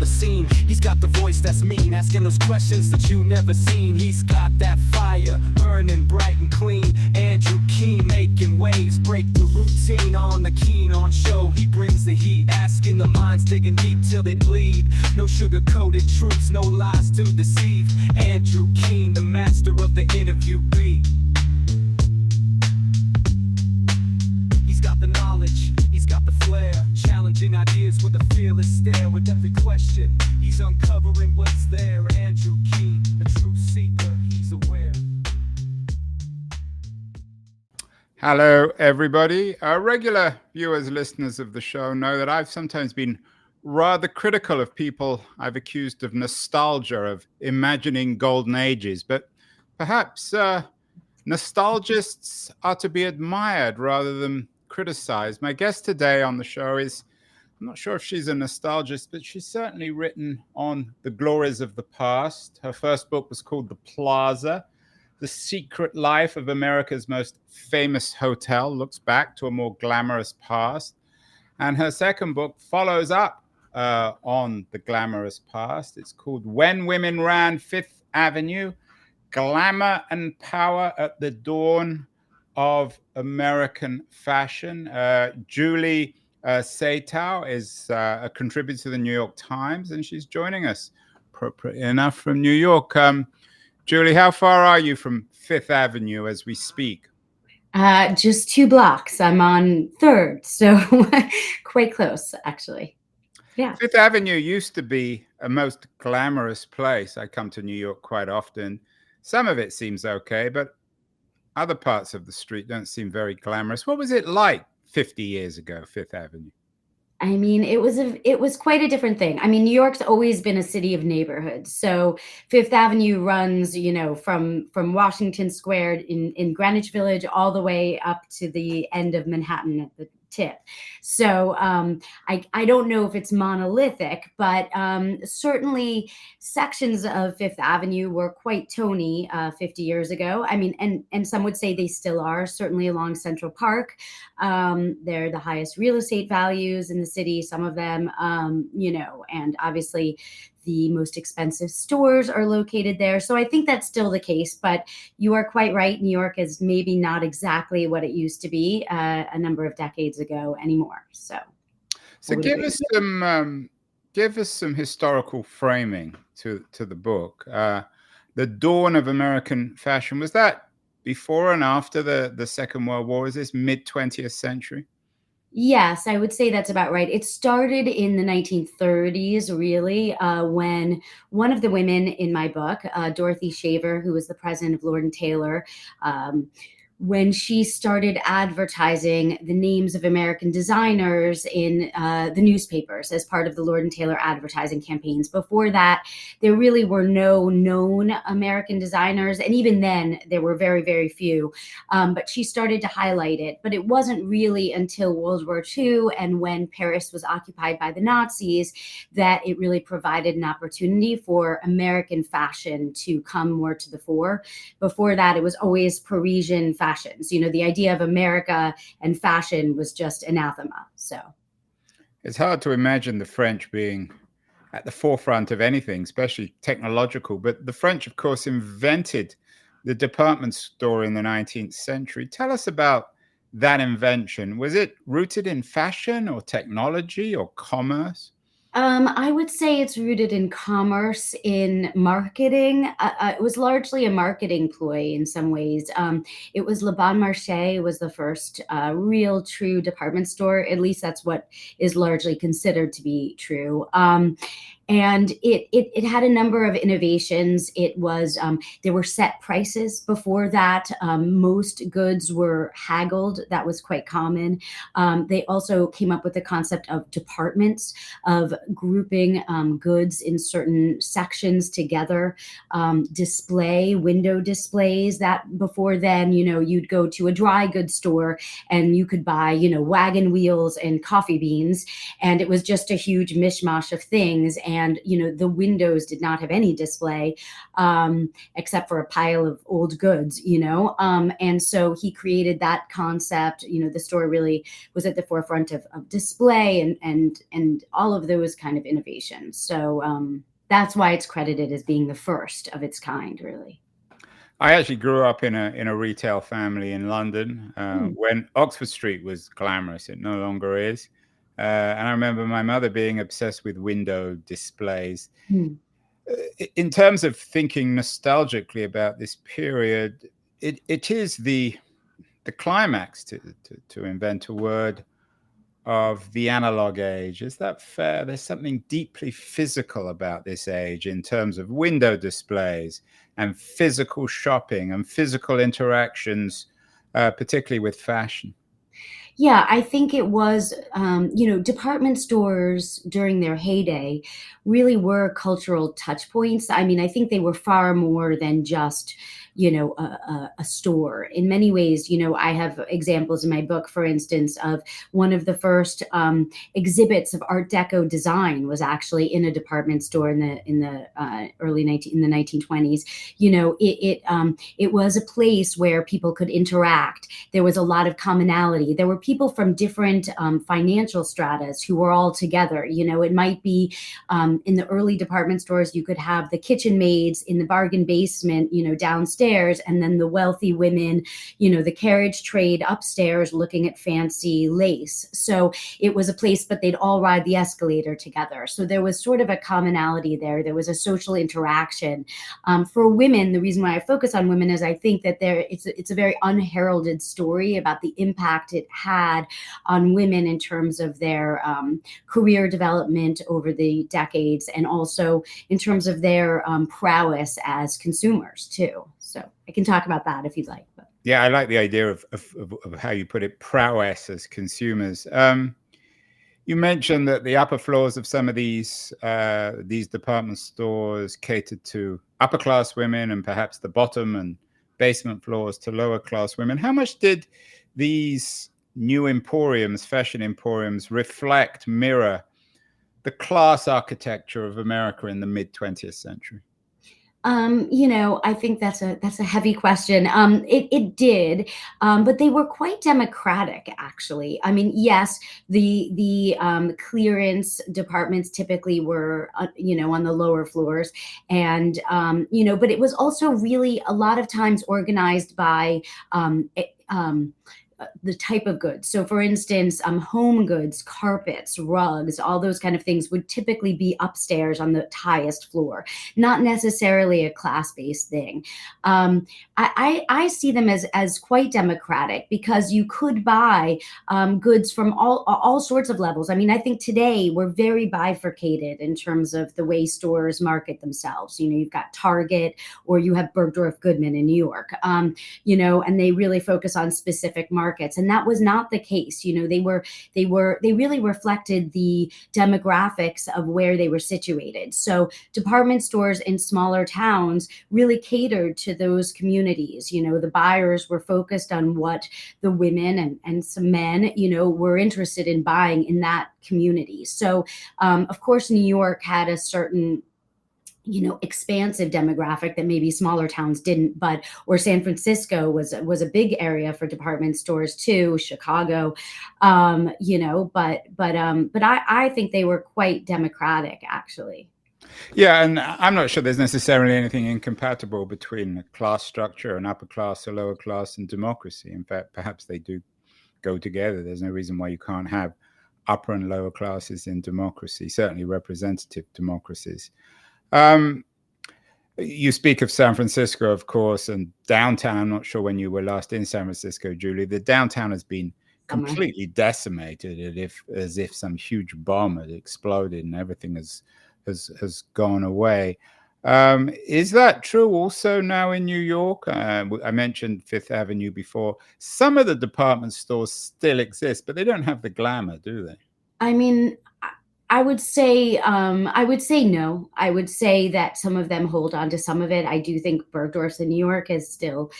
the scene. He's got the voice that's mean, asking those questions that you never seen. He's got that fire, burning bright and clean. Andrew Keen making waves, break the routine on the Keen on show. He brings the heat, asking the minds, digging deep till they bleed. No sugar-coated truths, no lies to deceive. Andrew Keen, the master of the interview beat. He's got the knowledge, he's got the flair, challenging ideas with a fearless stare. With every question, he's uncovering what's there. Andrew Keen, a truth seeker, he's aware. Hello, everybody. Regular viewers, listeners of the show know that I've sometimes been rather critical of people I've accused of nostalgia, of imagining golden ages. But perhaps nostalgists are to be admired rather than criticized. My guest today on the show is, I'm not sure if she's a nostalgist, but she's certainly written on the glories of the past. Her first book was called The Plaza, The Secret Life of America's Most Famous Hotel, looks back to a more glamorous past. And her second book follows up on the glamorous past. It's called When Women Ran Fifth Avenue, Glamour and Power at the Dawn of American Fashion. Julie Satow is a contributor to the New York Times, and she's joining us, appropriate enough, from New York. Julie, how far are you from Fifth Avenue as we speak? Just 2 blocks. I'm on 3rd, so quite close, actually. Yeah. Fifth Avenue used to be a most glamorous place. I come to New York quite often. Some of it seems okay, but other parts of the street don't seem very glamorous. What was it like 50 years ago, Fifth Avenue? I mean, it was quite a different thing. I mean, New York's always been a city of neighborhoods. So Fifth Avenue runs, from Washington Square in Greenwich Village all the way up to the end of Manhattan at the tip. So I don't know if it's monolithic, but certainly sections of Fifth Avenue were quite tony 50 years ago. I mean, and some would say they still are, certainly along Central Park. They're the highest real estate values in the city, some of them, and obviously the most expensive stores are located there. So I think that's still the case, but you are quite right. New York is maybe not exactly what it used to be a number of decades ago anymore. So give us some historical framing to the book. The Dawn of American Fashion, was that before and after the Second World War? Is this mid-20th century? Yes, I would say that's about right. It started in the 1930s, really, when one of the women in my book, Dorothy Shaver, who was the president of Lord & Taylor, when she started advertising the names of American designers in the newspapers as part of the Lord & Taylor advertising campaigns. Before that, there really were no known American designers. And even then, there were very, very few. But she started to highlight it. But it wasn't really until World War II and when Paris was occupied by the Nazis that it really provided an opportunity for American fashion to come more to the fore. Before that, it was always Parisian fashions. The idea of America and fashion was just anathema. So it's hard to imagine the French being at the forefront of anything, especially technological. But the French, of course, invented the department store in the 19th century. Tell us about that invention. Was it rooted in fashion or technology or commerce? I would say it's rooted in commerce, in marketing. It was largely a marketing ploy in some ways. It was Le Bon Marché was the first real true department store. At least that's what is largely considered to be true. And it had a number of innovations. It was there were set prices before that. Most goods were haggled. That was quite common. They also came up with the concept of departments, of grouping goods in certain sections together. Window displays. That before then, you'd go to a dry goods store and you could buy, wagon wheels and coffee beans, and it was just a huge mishmash of things. And, the windows did not have any display except for a pile of old goods, and so he created that concept. The store really was at the forefront of display and all of those those kind of innovations. So that's why it's credited as being the first of its kind, really. I actually grew up in a retail family in London when Oxford Street was glamorous. It no longer is. And I remember my mother being obsessed with window displays. In terms of thinking nostalgically about this period, it is the climax, to invent a word, of the analog age. Is that fair? There's something deeply physical about this age in terms of window displays and physical shopping and physical interactions, particularly with fashion. Yeah, I think it was, department stores during their heyday really were cultural touch points. I mean, I think they were far more than just, a store. In many ways, I have examples in my book, for instance, of one of the first exhibits of Art Deco design was actually in a department store in the 1920s. It was a place where people could interact. There was a lot of commonality. There were people from different financial stratas who were all together. It might be in the early department stores, you could have the kitchen maids in the bargain basement, downstairs, and then the wealthy women, the carriage trade upstairs looking at fancy lace. So it was a place, but they'd all ride the escalator together. So there was sort of a commonality there. There was a social interaction. For women, the reason why I focus on women is I think that it's a very unheralded story about the impact it had on women in terms of their career development over the decades, and also in terms of their prowess as consumers too. So I can talk about that if you'd like. But. Yeah, I like the idea of how you put it, prowess as consumers. You mentioned that the upper floors of some of these department stores catered to upper class women, and perhaps the bottom and basement floors to lower class women. How much did these new emporiums, fashion emporiums, mirror the class architecture of America in the mid 20th century? I think that's a heavy question. It did, but they were quite democratic, actually. I mean, yes, the clearance departments typically were, on the lower floors, and but it was also really a lot of times organized by the type of goods. So for instance, home goods, carpets, rugs, all those kind of things would typically be upstairs on the highest floor, not necessarily a class-based thing. I see them as quite democratic because you could buy goods from all sorts of levels. I mean, I think today we're very bifurcated in terms of the way stores market themselves. You've got Target, or you have Bergdorf Goodman in New York, and they really focus on specific markets. And that was not the case. They really reflected the demographics of where they were situated. So department stores in smaller towns really catered to those communities. The buyers were focused on what the women and some men, were interested in buying in that community. So, of course, New York had a certain expansive demographic that maybe smaller towns didn't, or San Francisco was a big area for department stores too, Chicago, but I think they were quite democratic, actually. Yeah, and I'm not sure there's necessarily anything incompatible between class structure and upper class or lower class and democracy. In fact, perhaps they do go together. There's no reason why you can't have upper and lower classes in democracy, certainly representative democracies. You speak of San Francisco, of course, and downtown. I'm not sure when you were last in San Francisco, Julie. The downtown has been completely decimated, as if some huge bomb had exploded and everything has gone away. Is that true also now in New York? I mentioned Fifth Avenue before. Some of the department stores still exist, but they don't have the glamour, do they? I mean, I would say no. I would say that some of them hold on to some of it. I do think Bergdorf's in New York is still,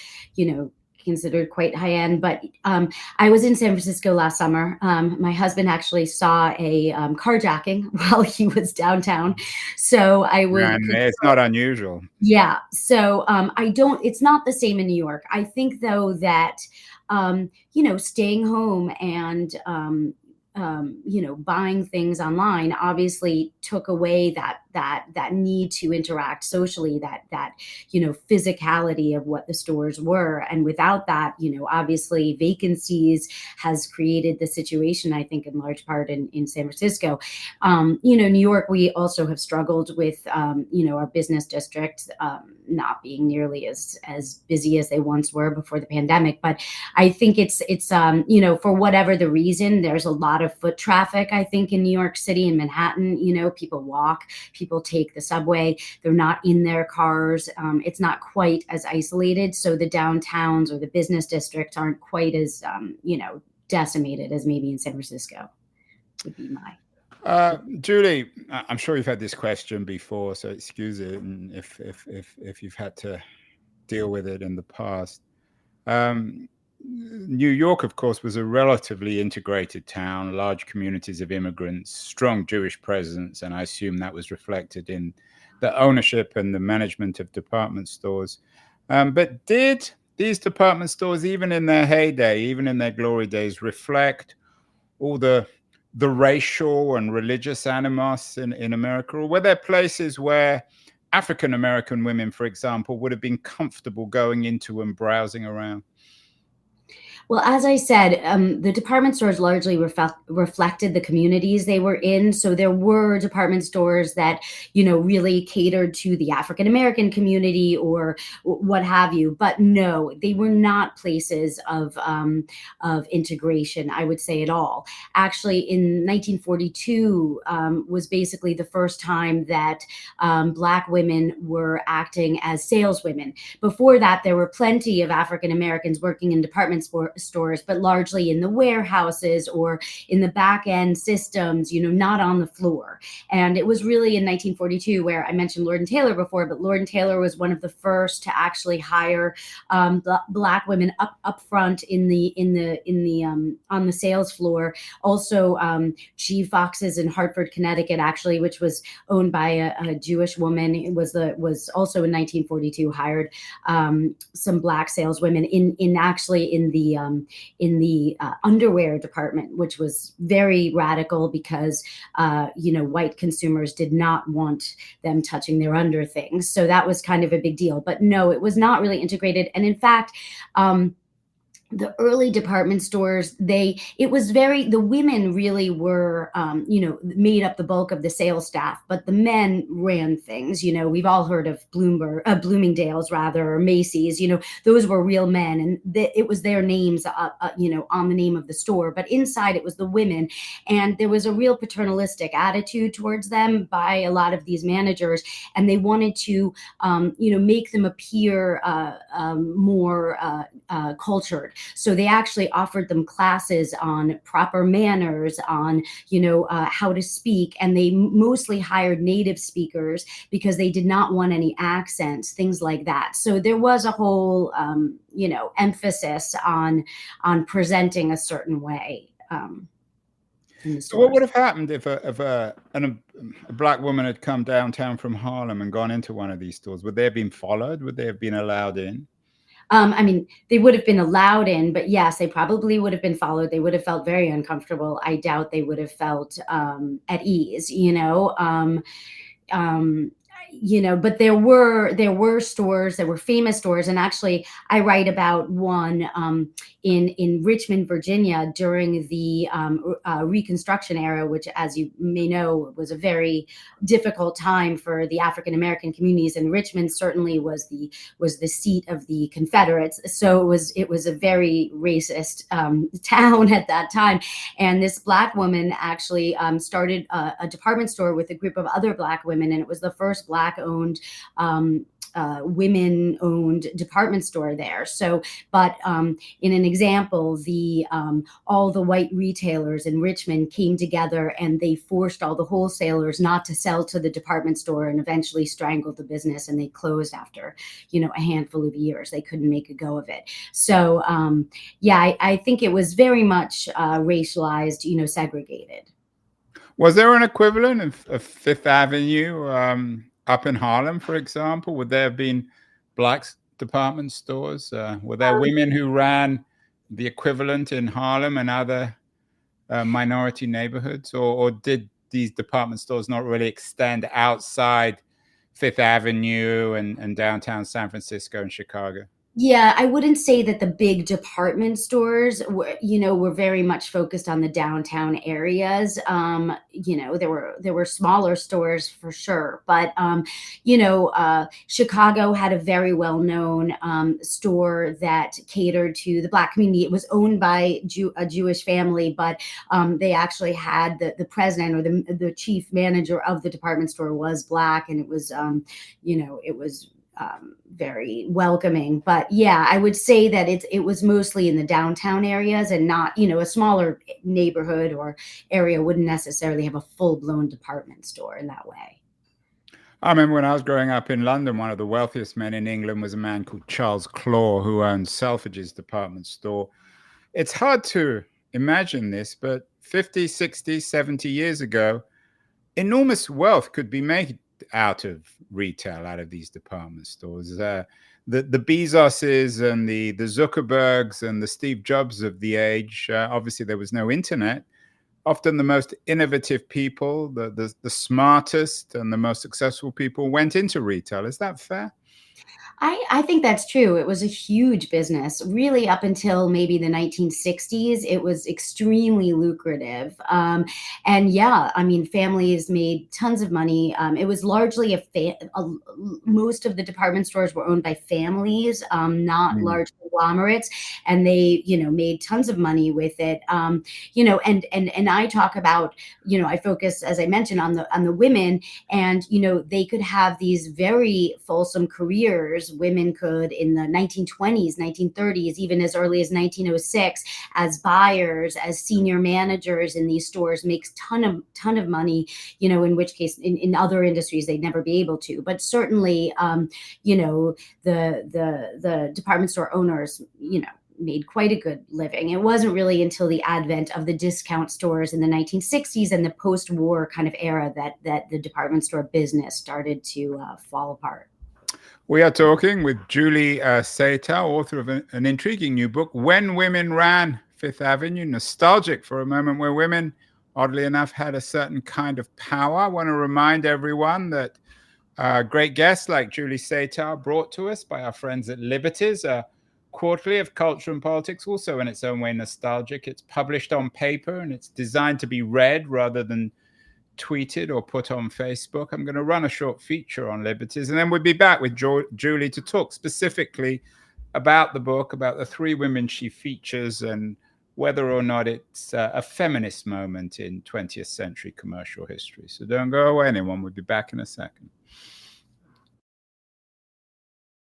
considered quite high end. But I was in San Francisco last summer. My husband actually saw a carjacking while he was downtown. So I would. And it's not unusual. Yeah. So it's not the same in New York. I think though that, staying home and buying things online obviously took away that need to interact socially, that physicality of what the stores were. And without that, obviously vacancies has created the situation, I think, in large part in San Francisco. New York, we also have struggled with, our business district not being nearly as busy as they once were before the pandemic. But I think it's for whatever the reason, there's a lot of foot traffic, I think, in New York City and Manhattan. People walk, people take the subway, they're not in their cars. It's not quite as isolated. So the downtowns or the business districts aren't quite as, decimated as maybe in San Francisco, would be my. Julie, I'm sure you've had this question before, so excuse it and if you've had to deal with it in the past. New York, of course, was a relatively integrated town, large communities of immigrants, strong Jewish presence, and I assume that was reflected in the ownership and the management of department stores. But did these department stores, even in their heyday, even in their glory days, reflect all the racial and religious animus in America? Or were there places where African-American women, for example, would have been comfortable going into and browsing around? Well, as I said, the department stores largely reflected the communities they were in. So there were department stores that, really catered to the African American community or what have you. But no, they were not places of integration, I would say, at all. Actually, in 1942 was basically the first time that Black women were acting as saleswomen. Before that, there were plenty of African Americans working in department stores, but largely in the warehouses or in the back end systems, not on the floor. And it was really in 1942 where I mentioned Lord & Taylor before, but Lord & Taylor was one of the first to actually hire Black women up front on the sales floor. Also, G. Fox's in Hartford, Connecticut, actually, which was owned by a Jewish woman. It was also in 1942 hired some Black saleswomen in the underwear department, which was very radical because white consumers did not want them touching their under things. So that was kind of a big deal. But no, it was not really integrated. And in fact, the early department stores, the women really were, made up the bulk of the sales staff, but the men ran things. We've all heard of Bloomingdale's rather, or Macy's. Those were real men, and it was their names, on the name of the store. But inside, it was the women, and there was a real paternalistic attitude towards them by a lot of these managers, and they wanted to, make them appear more cultured. So they actually offered them classes on proper manners, on, how to speak. And they mostly hired native speakers because they did not want any accents, things like that. So there was a whole, emphasis on presenting a certain way. So what would have happened if a Black woman had come downtown from Harlem and gone into one of these stores? Would they have been followed? Would they have been allowed in? They would have been allowed in, but yes, they probably would have been followed. They would have felt very uncomfortable. I doubt they would have felt at ease, but there were stores, there were famous stores. And actually I write about one in Richmond, Virginia during the Reconstruction era, which, as you may know, was a very difficult time for the African-American communities. And Richmond certainly was the seat of the Confederates. So it was a very racist town at that time. And this Black woman actually started a department store with a group of other Black women. And it was the first Black-owned women-owned department store there. So, but in an example, all the white retailers in Richmond came together and they forced all the wholesalers not to sell to the department store, and eventually strangled the business, and they closed after, a handful of years. They couldn't make a go of it. So, I think it was very much racialized, segregated. Was there an equivalent of Fifth Avenue up in Harlem, for example? Would there have been Black department stores? Were there women who ran the equivalent in Harlem and other minority neighborhoods, or did these department stores not really extend outside Fifth Avenue and downtown San Francisco and Chicago? Yeah, I wouldn't say that the big department stores were very much focused on the downtown areas. There were smaller stores for sure, but Chicago had a very well-known store that catered to the Black community. It was owned by a Jewish family, but they actually had the president or the chief manager of the department store was Black, and it was very welcoming. But yeah, I would say that it was mostly in the downtown areas, and not, a smaller neighborhood or area wouldn't necessarily have a full-blown department store in that way. I remember when I was growing up in London, one of the wealthiest men in England was a man called Charles Claw, who owned Selfridge's department store. It's hard to imagine this, but 50, 60, 70 years ago, enormous wealth could be made out of retail, out of these department stores. The Bezoses and the Zuckerbergs and the Steve Jobs of the age, obviously there was no internet. Often the most innovative people, the smartest and the most successful people went into retail. Is that fair? I think that's true. It was a huge business, really, up until maybe the 1960s. It was extremely lucrative. And yeah, I mean, families made tons of money. It was largely most of the department stores were owned by families, not large conglomerates, and they, made tons of money with it. And I talk about, I focus, as I mentioned, on the women, and, they could have these very fulsome careers. Women could, in the 1920s, 1930s, even as early as 1906, as buyers, as senior managers in these stores, makes ton of money, in which case in other industries they'd never be able to. But certainly, the department store owners, made quite a good living. It wasn't really until the advent of the discount stores in the 1960s and the post-war kind of era that the department store business started to fall apart. We are talking with Julie Satow, author of an intriguing new book, When Women Ran Fifth Avenue, nostalgic for a moment where women, oddly enough, had a certain kind of power. I want to remind everyone that great guests like Julie Satow, brought to us by our friends at Liberties, a quarterly of culture and politics, also in its own way nostalgic. It's published on paper and it's designed to be read rather than tweeted or put on Facebook. I'm going to run a short feature on Liberties, and then we'll be back with Julie to talk specifically about the book, about the three women she features, and whether or not it's a feminist moment in 20th century commercial history. So don't go away, anyone. We'll be back in a second.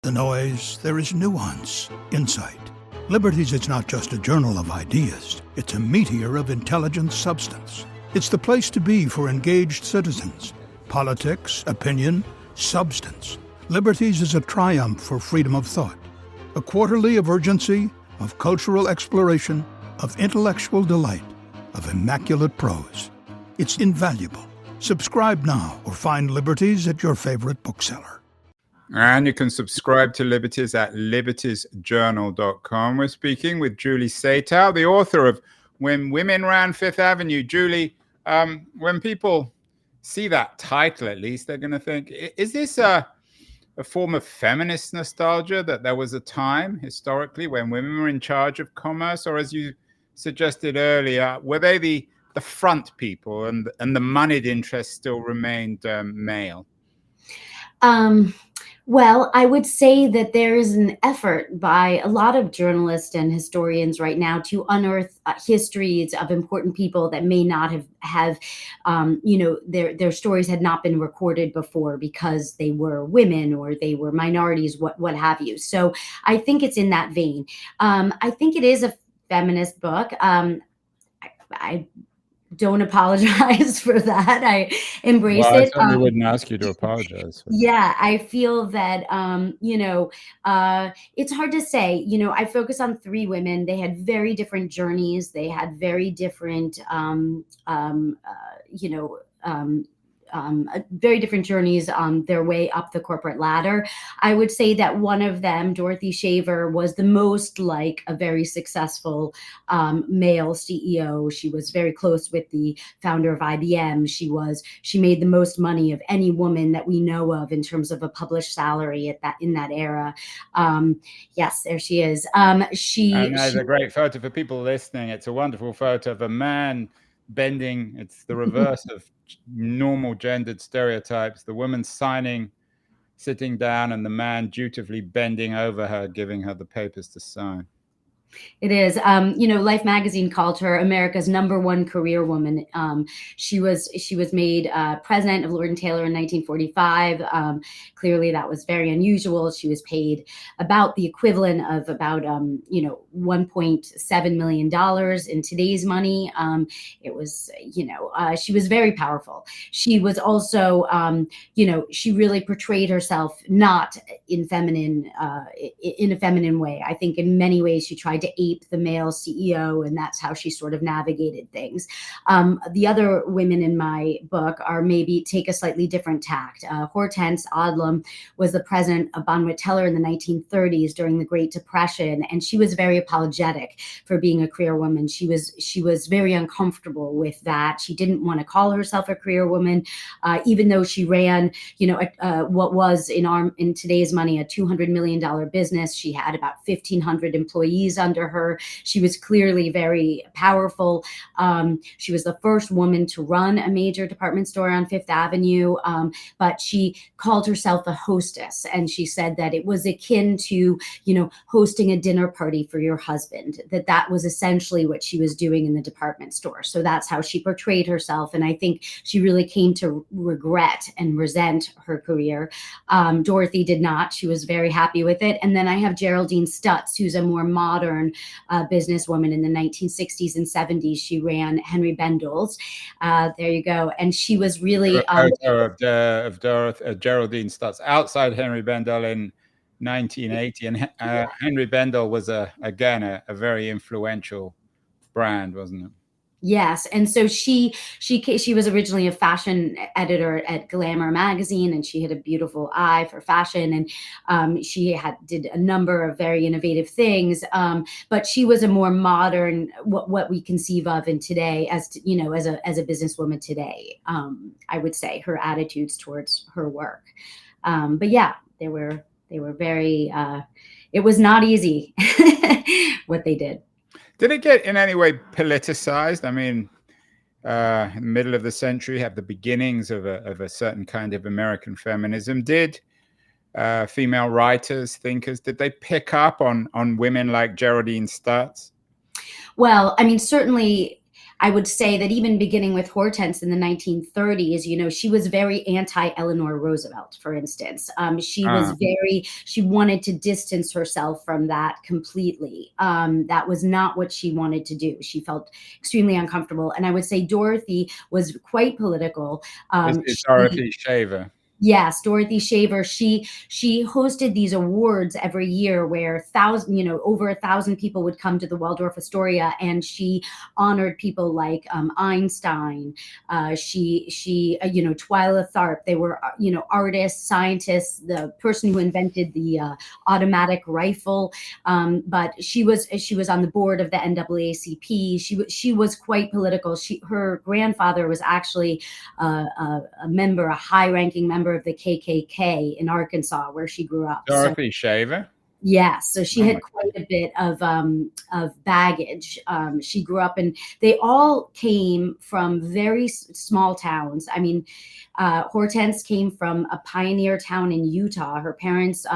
The noise, there is nuance, insight. Liberties is not just a journal of ideas. It's a meteor of intelligent substance. It's the place to be for engaged citizens. Politics, opinion, substance. Liberties is a triumph for freedom of thought. A quarterly of urgency, of cultural exploration, of intellectual delight, of immaculate prose. It's invaluable. Subscribe now or find Liberties at your favorite bookseller. And you can subscribe to Liberties at libertiesjournal.com. We're speaking with Julie Satow, the author of When Women Ran Fifth Avenue. Julie, when people see that title, at least, they're going to think, is this a form of feminist nostalgia, that there was a time historically when women were in charge of commerce? Or, as you suggested earlier, were they the front people and the moneyed interests still remained male? Well, I would say that there is an effort by a lot of journalists and historians right now to unearth histories of important people that may not have their stories had not been recorded before because they were women or they were minorities, what have you. So I think it's in that vein. I think it is a feminist book. I don't apologize for that. I embrace it. I certainly wouldn't ask you to apologize. Yeah, I feel that, it's hard to say. I focus on three women. They had very different journeys. They had very different, very different journeys on their way up the corporate ladder. I would say that one of them, Dorothy Shaver, was the most like a very successful male CEO. She was very close with the founder of IBM. She made the most money of any woman that we know of in terms of a published salary in that era. Yes, there she is. And there's a great photo for people listening. It's a wonderful photo of a man bending. It's the reverse of normal gendered stereotypes. The woman sitting down, and the man dutifully bending over her, giving her the papers to sign. It is. Life magazine called her America's #1 career woman. She was made president of Lord & Taylor in 1945. Clearly, that was very unusual. She was paid about the equivalent of about $1.7 million in today's money. It was, she was very powerful. She was also, she really portrayed herself not in a feminine way. I think in many ways she tried to ape the male CEO, and that's how she sort of navigated things. The other women in my book are maybe take a slightly different tact. Hortense Odlum was the president of Bonwit Teller in the 1930s during the Great Depression, and she was very apologetic for being a career woman. She was very uncomfortable with that. She didn't want to call herself a career woman, even though she ran, what was in today's money a $200 million business. She had about 1,500 employees under her. She was clearly very powerful. She was the first woman to run a major department store on Fifth Avenue, but she called herself a hostess, and she said that it was akin to, hosting a dinner party for your husband, that was essentially what she was doing in the department store. So that's how she portrayed herself, and I think she really came to regret and resent her career. Dorothy did not. She was very happy with it. And then I have Geraldine Stutz, who's a more modern businesswoman in the 1960s and 70s. She ran Henry Bendel's. There you go. And she was really a photo of Geraldine Stutz outside Henry Bendel in 1980. And Henry Bendel was again a very influential brand, wasn't it? Yes. And so she was originally a fashion editor at Glamour magazine, and she had a beautiful eye for fashion, and she did a number of very innovative things. But she was a more modern, what we conceive of in today as a businesswoman today. I would say her attitudes towards her work. But yeah, they were very. It was not easy what they did. Did it get in any way politicized? I mean, in the middle of the century, have the beginnings of a certain kind of American feminism. Did female writers, thinkers, did they pick up on women like Geraldine Stutz? Well, I mean, certainly I would say that even beginning with Hortense in the 1930s, she was very anti-Eleanor Roosevelt, for instance. She wanted to distance herself from that completely. That was not what she wanted to do. She felt extremely uncomfortable. And I would say Dorothy was quite political. It's Dorothy Shaver. Yes, Dorothy Shaver. She hosted these awards every year where over 1,000 people would come to the Waldorf Astoria, and she honored people like Einstein. Twyla Tharp. They were artists, scientists. The person who invented the automatic rifle. But she was on the board of the NAACP. She was quite political. Her grandfather was actually a high-ranking member of the KKK in Arkansas, where she grew up. Dorothy Shaver? Yes, so she had quite a bit of baggage. She grew up, and they all came from very small towns. I mean, Hortense came from a pioneer town in Utah. Her parents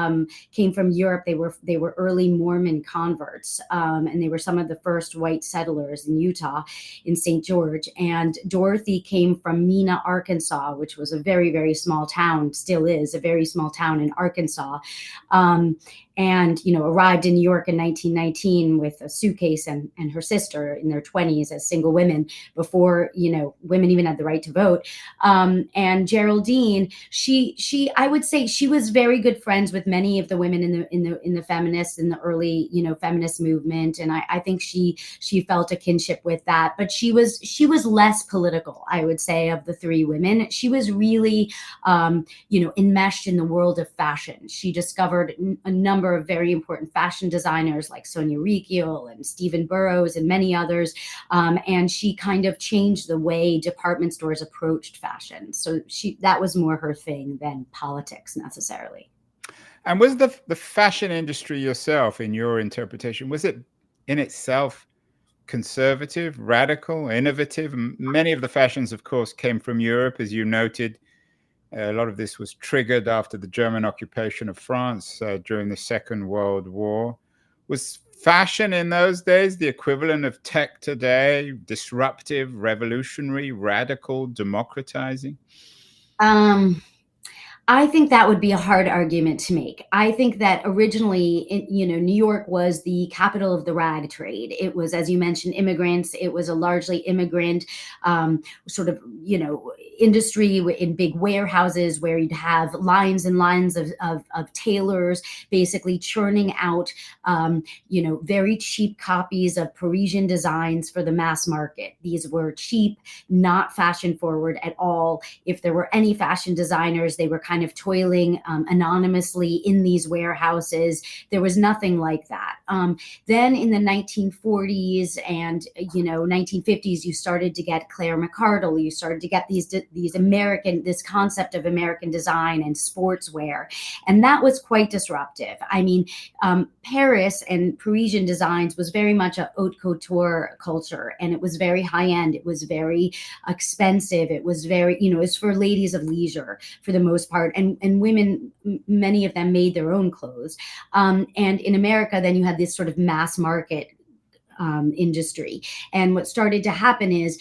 came from Europe. They were early Mormon converts, and they were some of the first white settlers in Utah, in St. George. And Dorothy came from Mena, Arkansas, which was a very, very small town, still is a very small town in Arkansas. and, you know, arrived in New York in 1919 with a suitcase and her sister in their 20s as single women before, you know, women even had the right to vote. And Geraldine, I would say she was very good friends with many of the women in the feminists in the early, you know, feminist movement. And I think she felt a kinship with that, but she was less political, I would say, of the three women. She was really, you know, enmeshed in the world of fashion. She discovered a number of very important fashion designers like Sonia Rykiel and Stephen Burrows and many others. And she kind of changed the way department stores approached fashion. So that was more her thing than politics necessarily. And was the fashion industry yourself, in your interpretation, was it in itself conservative, radical, innovative? Many of the fashions, of course, came from Europe, as you noted. A lot of this was triggered after the German occupation of France during the Second World War. Was fashion in those days the equivalent of tech today? Disruptive, revolutionary, radical, democratizing? I think that would be a hard argument to make. I think that originally, you know, New York was the capital of the rag trade. It was, as you mentioned, immigrants. It was a largely immigrant sort of, you know, industry in big warehouses where you'd have lines and lines of tailors basically churning out, you know, very cheap copies of Parisian designs for the mass market. These were cheap, not fashion forward at all. If there were any fashion designers, they were kind of toiling anonymously in these warehouses. There was nothing like that. Then in the 1940s and, you know, 1950s, you started to get Claire McCardell. You started to get this concept of American design and sportswear. And that was quite disruptive. I mean, Paris and Parisian designs was very much a haute couture culture, and it was very high end. It was very expensive. It was very, you know, it's for ladies of leisure for the most part. And women, many of them made their own clothes. And in America, then you had this sort of mass market industry. And what started to happen is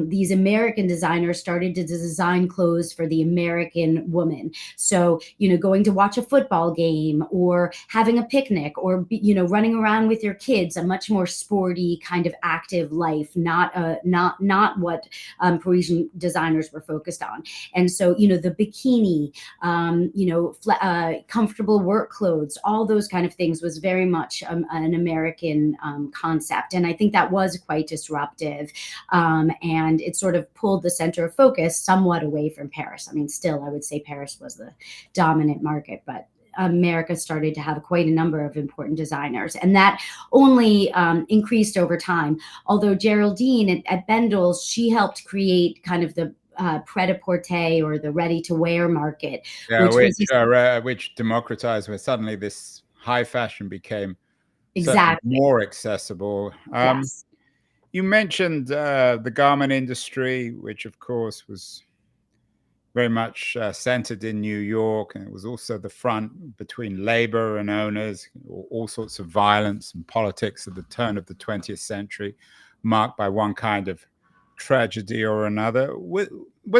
these American designers started to design clothes for the American woman. So, you know, going to watch a football game or having a picnic or, you know, running around with your kids, a much more sporty kind of active life, not what Parisian designers were focused on. And so, you know, the bikini, you know, comfortable work clothes, all those kind of things was very much an American concept. And I think that was quite disruptive. And it sort of pulled the center of focus somewhat away from Paris. I mean, still, I would say Paris was the dominant market, but America started to have quite a number of important designers. And that only increased over time. Although Geraldine at Bendel's, she helped create kind of the pret-a-porter or the ready-to-wear market. Yeah, which democratized, where suddenly this high fashion became exactly more accessible. Yes. You mentioned the garment industry, which of course was very much centered in New York, and it was also the front between labor and owners, all sorts of violence and politics at the turn of the 20th century, marked by one kind of tragedy or another. What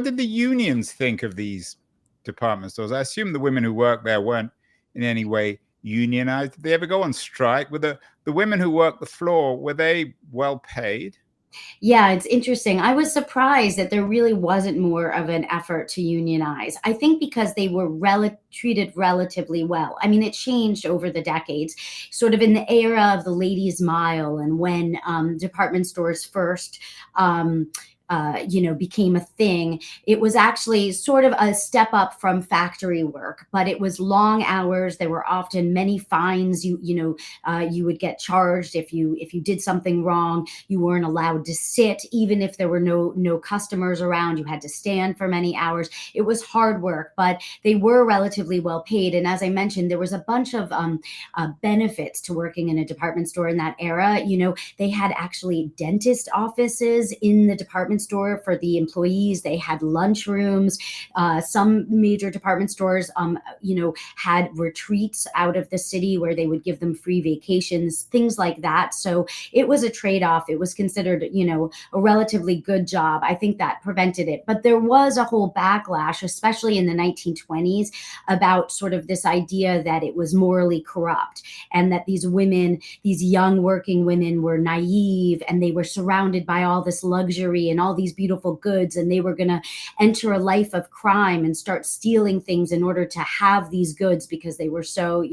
did the unions think of these department stores? I assume the women who worked there weren't in any way unionized. Did they ever go on strike? Were the women who worked the floor, were they well paid? Yeah, it's interesting. I was surprised that there really wasn't more of an effort to unionize. I think because they were treated relatively well. I mean, it changed over the decades, sort of in the era of the ladies' mile and when department stores first you know, became a thing. It was actually sort of a step up from factory work, but it was long hours. There were often many fines. You would get charged if you did something wrong. You weren't allowed to sit, even if there were no customers around. You had to stand for many hours. It was hard work, but they were relatively well paid. And as I mentioned, there was a bunch of benefits to working in a department store in that era. You know, they had actually dentist offices in the department store for the employees. They had lunch rooms. Some major department stores, had retreats out of the city where they would give them free vacations, things like that. So it was a trade-off. It was considered, a relatively good job. I think that prevented it. But there was a whole backlash, especially in the 1920s, about sort of this idea that it was morally corrupt and that these women, these young working women, were naive and they were surrounded by all this luxury and all these beautiful goods, and they were going to enter a life of crime and start stealing things in order to have these goods because they were so,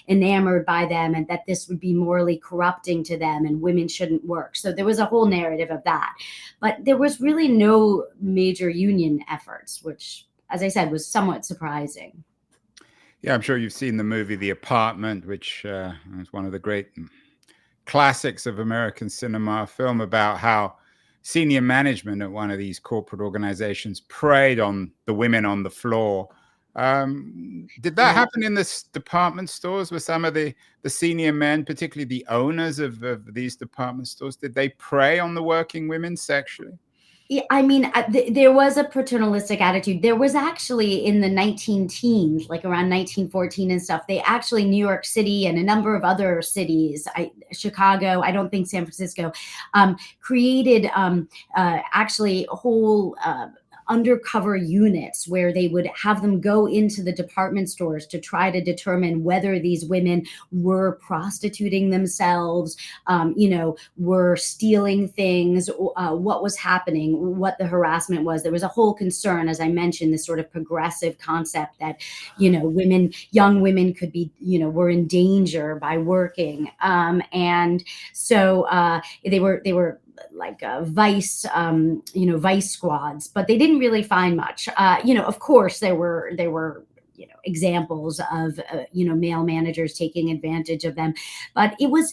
enamored by them, and that this would be morally corrupting to them and women shouldn't work. So there was a whole narrative of that. But there was really no major union efforts, which, as I said, was somewhat surprising. Yeah, I'm sure you've seen the movie The Apartment, which is one of the great classics of American cinema, a film about how senior management at one of these corporate organizations preyed on the women on the floor. Did that happen in the department stores? Were some of the senior men, particularly the owners of these department stores, did they prey on the working women sexually? Yeah, I mean, there was a paternalistic attitude. There was actually in the 19-teens, like around 1914 and stuff, they actually, New York City and a number of other cities, Chicago, I don't think San Francisco, created actually a whole undercover units where they would have them go into the department stores to try to determine whether these women were prostituting themselves, were stealing things, what was happening, what the harassment was. There was a whole concern, as I mentioned, this sort of progressive concept that, young women could be, were in danger by working. And so they were like vice squads, but they didn't really find much. Of course, there were examples of male managers taking advantage of them, but it was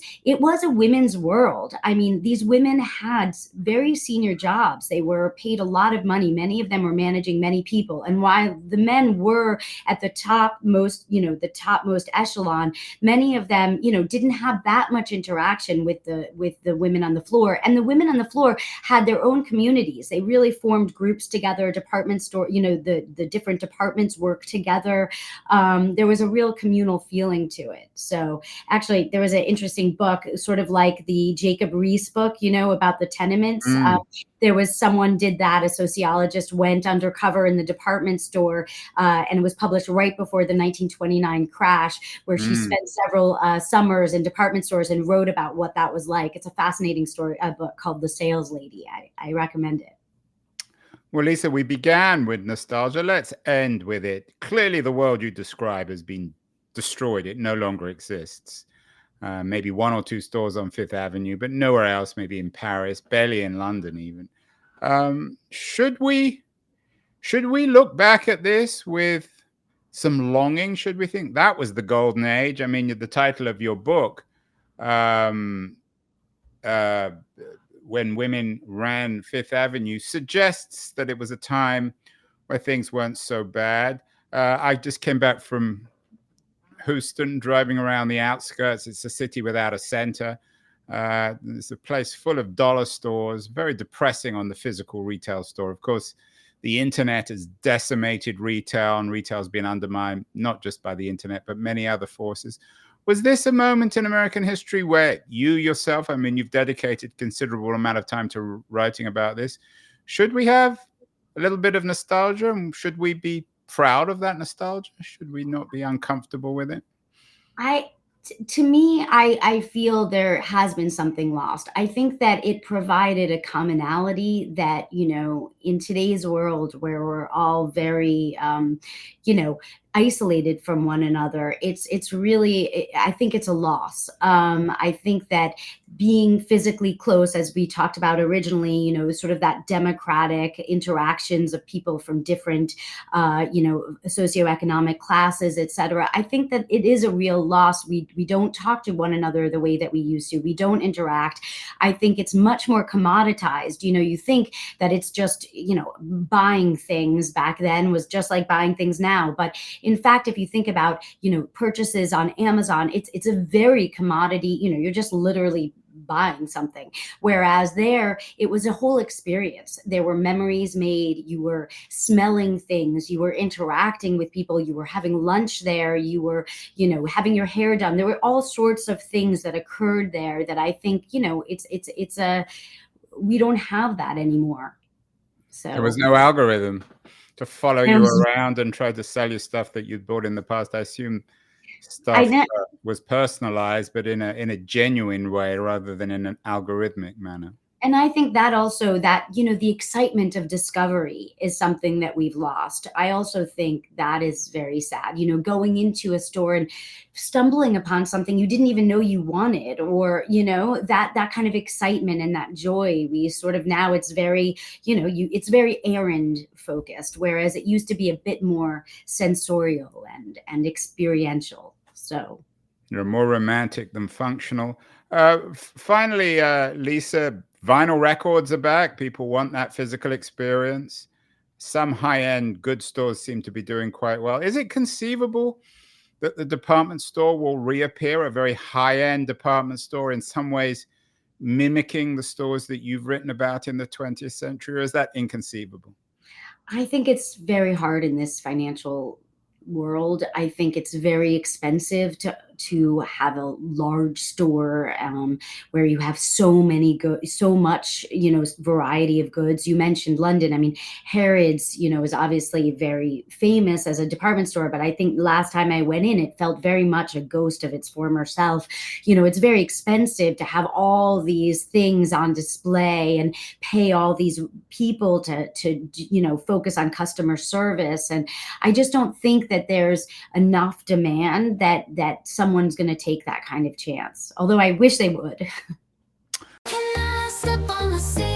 a women's world. I mean, these women had very senior jobs. They were paid a lot of money. Many of them were managing many people, and while the men were at the topmost echelon, many of them didn't have that much interaction with the women on the floor. And the women on the floor had their own communities. They really formed groups together. Department store, the different departments worked together. There was a real communal feeling to it. So actually, there was an interesting book, sort of like the Jacob Riis book, about the tenements. There was someone did that. A sociologist went undercover in the department store, and it was published right before the 1929 crash, where she spent several summers in department stores and wrote about what that was like. It's a fascinating story, a book called The Sales Lady. I recommend it. Well, Lisa, we began with nostalgia. Let's end with it. Clearly, the world you describe has been destroyed. It no longer exists. Maybe one or two stores on Fifth Avenue, but nowhere else, maybe in Paris, barely in London even. Should we look back at this with some longing? Should we think that was the golden age? I mean, the title of your book, When Women Ran Fifth Avenue, suggests that it was a time where things weren't so bad. I just came back from Houston, driving around the outskirts. It's a city without a center. It's a place full of dollar stores, very depressing on the physical retail store. Of course, the internet has decimated retail, and retail's been undermined not just by the internet, but many other forces. Was this a moment in American history where you yourself, I mean, you've dedicated considerable amount of time to writing about this. Should we have a little bit of nostalgia? And should we be proud of that nostalgia? Should we not be uncomfortable with it? To me, I feel there has been something lost. I think that it provided a commonality that, in today's world where we're all very, isolated from one another, it's really, I think it's a loss. I think that being physically close, as we talked about originally, sort of that democratic interactions of people from different, socioeconomic classes, et cetera. I think that it is a real loss. We don't talk to one another the way that we used to. We don't interact. I think it's much more commoditized. You think that it's just, buying things back then was just like buying things now. But in fact, if you think about, purchases on Amazon, it's a very commodity, you're just literally buying something. Whereas there, it was a whole experience. There were memories made, you were smelling things, you were interacting with people, you were having lunch there, you were, having your hair done. There were all sorts of things that occurred there that I think, we don't have that anymore. So there was no algorithm to follow There you was- around and try to sell you stuff that you'd bought in the past. I assume stuff was personalized, but in a genuine way rather than in an algorithmic manner. And I think that also the excitement of discovery is something that we've lost. I also think that is very sad, going into a store and stumbling upon something you didn't even know you wanted, or, that kind of excitement and that joy. We sort of, now it's very, it's very errand focused, whereas it used to be a bit more sensorial and experiential. So you're more romantic than functional. Finally, Lisa, vinyl records are back. People want that physical experience. Some high-end goods stores seem to be doing quite well. Is it conceivable that the department store will reappear, a very high-end department store, in some ways mimicking the stores that you've written about in the 20th century, or is that inconceivable? I think it's very hard in this financial world. I think it's very expensive to have a large store where you have so much variety of goods. You mentioned London. I mean, Harrods is obviously very famous as a department store, but I think last time I went in, it felt very much a ghost of its former self. It's very expensive to have all these things on display and pay all these people to focus on customer service, and I just don't think that there's enough demand that someone's going to take that kind of chance. Although I wish they would. Can I step on the sea?